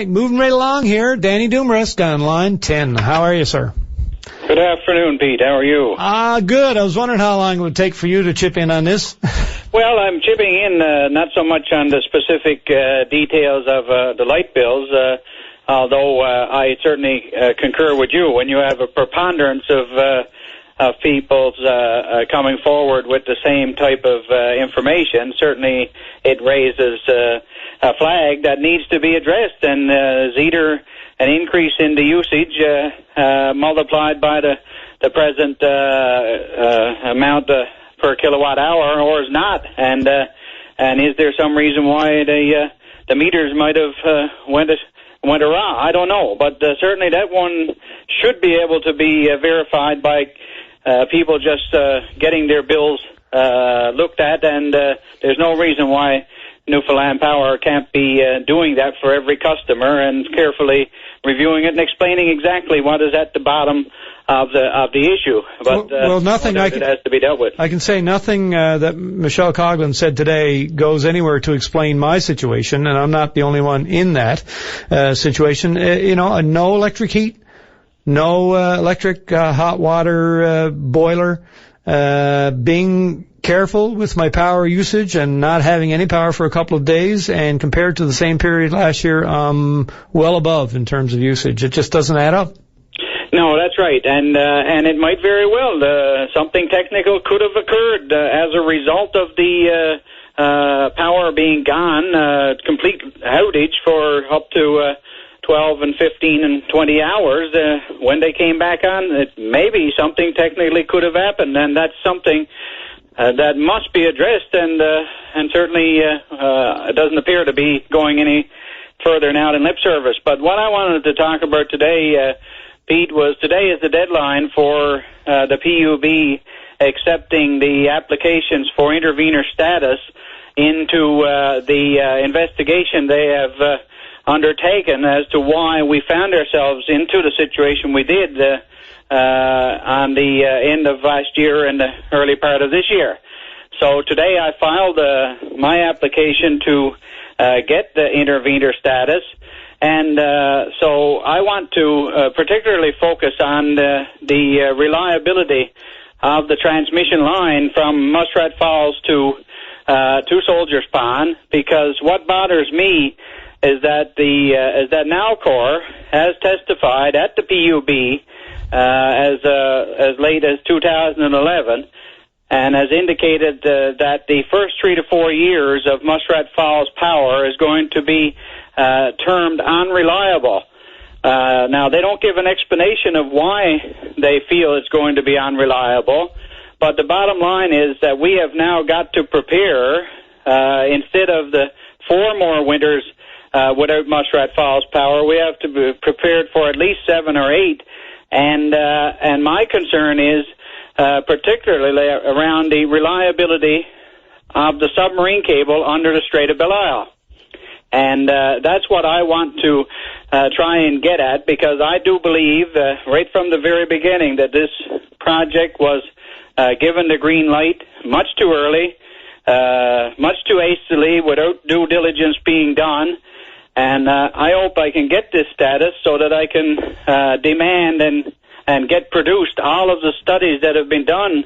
right, moving right along here. Danny Dumaresque on line 10. How are you, sir? Good afternoon, Pete. How are you? Good. I was wondering how long it would take for you to chip in on this. Well, I'm chipping in not so much on the specific details of the light bills, although I certainly concur with you. When you have a preponderance of people coming forward with the same type of information, certainly it raises a flag that needs to be addressed, and is either an increase in the usage multiplied by the present amount per kilowatt hour, or is not, and is there some reason why the meters might have went awry? I don't know, but certainly that one should be able to be verified by people just getting their bills looked at, and there's no reason why Newfoundland Power can't be doing that for every customer and carefully reviewing it and explaining exactly what is at the bottom of the issue. But nothing it has to be dealt with. I can say nothing that Michelle Coughlin said today goes anywhere to explain my situation, and I'm not the only one in that situation. No electric heat, no electric hot water boiler, being careful with my power usage and not having any power for a couple of days, and compared to the same period last year, well above in terms of usage. It just doesn't add up. No, that's right, and it might very well. Something technical could have occurred as a result of the power being gone, complete outage for up to 12 and 15 and 20 hours. When they came back on, maybe something technically could have happened, and that's something that must be addressed, and certainly it doesn't appear to be going any further now than lip service. But what I wanted to talk about today, Pete, was today is the deadline for the PUB accepting the applications for intervenor status into the investigation they have undertaken as to why we found ourselves into the situation we did on the end of last year and the early part of this year. So today I filed my application to get the intervenor status, and so I want to particularly focus on the reliability of the transmission line from Muskrat Falls to Soldiers Pond, because what bothers me is that that Nalcor has testified at the PUB as late as 2011, and has indicated that the first 3 to 4 years of Muskrat Falls power is going to be termed unreliable. Now, they don't give an explanation of why they feel it's going to be unreliable, but the bottom line is that we have now got to prepare, instead of the 4 more winters without Muskrat Falls power, we have to be prepared for at least 7 or 8. And my concern is particularly around the reliability of the submarine cable under the Strait of Belle Isle. And that's what I want to try and get at, because I do believe right from the very beginning that this project was given the green light much too early, much too hastily, without due diligence being done. And I hope I can get this status so that I can demand and get produced all of the studies that have been done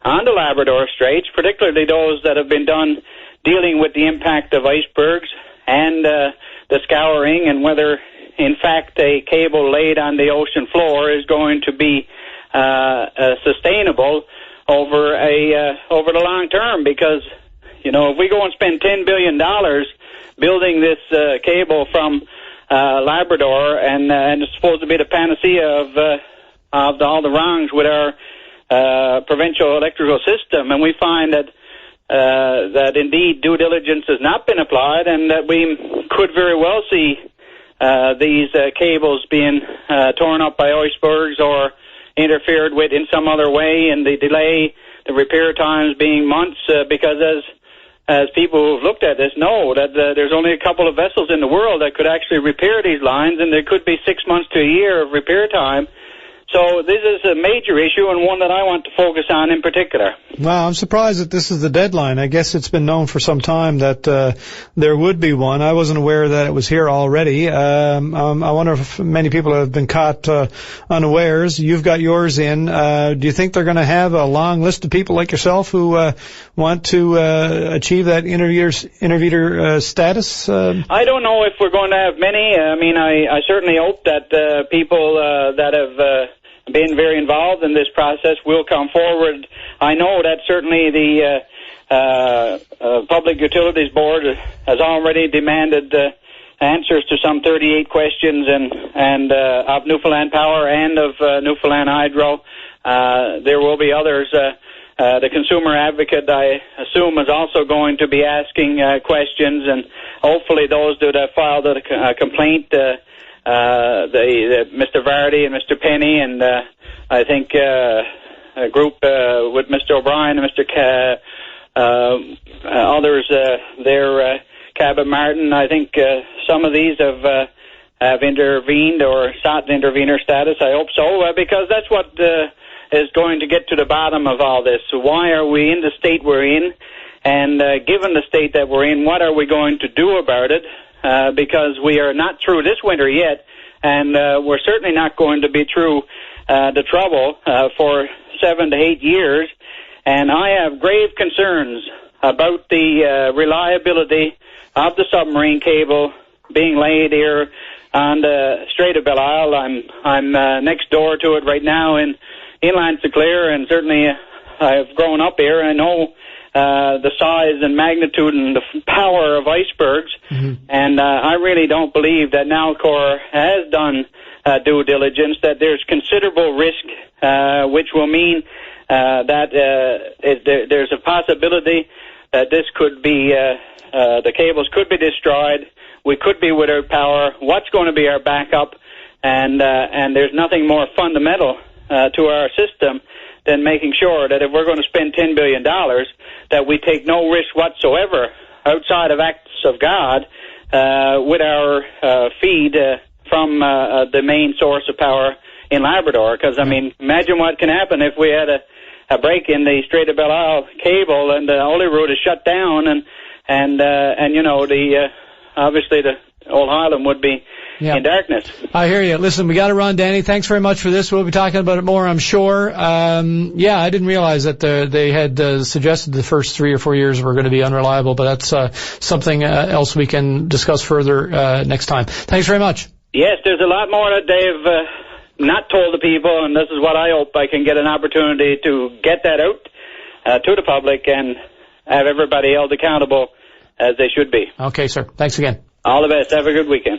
on the Labrador Straits, particularly those that have been done dealing with the impact of icebergs and the scouring, and whether, in fact, a cable laid on the ocean floor is going to be sustainable over the long term. Because, if we go and spend $10 billion building this cable from Labrador, and it's supposed to be the panacea of all the wrongs with our provincial electrical system, and we find that indeed due diligence has not been applied, and that we could very well see these cables being torn up by icebergs or interfered with in some other way, and the delay, the repair times being months, because as people who've looked at this know that there's only a couple of vessels in the world that could actually repair these lines, and there could be 6 months to a year of repair time. So this is a major issue and one that I want to focus on in particular. Well, I'm surprised that this is the deadline. I guess it's been known for some time that there would be one. I wasn't aware that it was here already. I wonder if many people have been caught unawares. You've got yours in. Do you think they're going to have a long list of people like yourself who want to achieve that intervener status? I don't know if we're going to have many. I mean, I certainly hope that people that have been very involved in this process will come forward. I know that certainly the Public Utilities Board has already demanded answers to some 38 questions and of Newfoundland Power and of Newfoundland Hydro. There will be others. The consumer advocate, I assume, is also going to be asking questions, and hopefully those that have filed a complaint, Mr. Vardy and Mr. Penny, and I think a group with Mr. O'Brien and Mr. Others there, Cabot Martin. I think some of these have intervened or sought intervener status. I hope so, because that's what is going to get to the bottom of all this. So why are we in the state we're in? And given the state that we're in, what are we going to do about it? Because we are not through this winter yet, and we're certainly not going to be through the trouble for 7 to 8 years. And I have grave concerns about the reliability of the submarine cable being laid here on the Strait of Belle Isle. I'm next door to it right now in inland Sinclair, and certainly I've grown up here. I know the size and magnitude and the power of icebergs, and I really don't believe that Nalcor has done due diligence, that there's considerable risk, which will mean that there's a possibility that this could be, the cables could be destroyed, we could be without power, what's going to be our backup, and there's nothing more fundamental to our system than making sure that if we're going to spend $10 billion, that we take no risk whatsoever outside of acts of God with our feed from the main source of power in Labrador. Because, I mean, imagine what can happen if we had a break in the Strait of Belle Isle cable and the Holyrood is shut down, and you know, obviously the Old Highland would be in darkness. I hear you. Listen, we got to run, Danny. Thanks very much for this. We'll be talking about it more, I'm sure. Yeah, I didn't realize that they had suggested the first 3 or 4 years were going to be unreliable, but that's something else we can discuss further next time. Thanks very much. Yes, there's a lot more that they've not told the people, and this is what I hope I can get an opportunity to get that out to the public and have everybody held accountable as they should be. Okay, sir. Thanks again. All the best. Have a good weekend.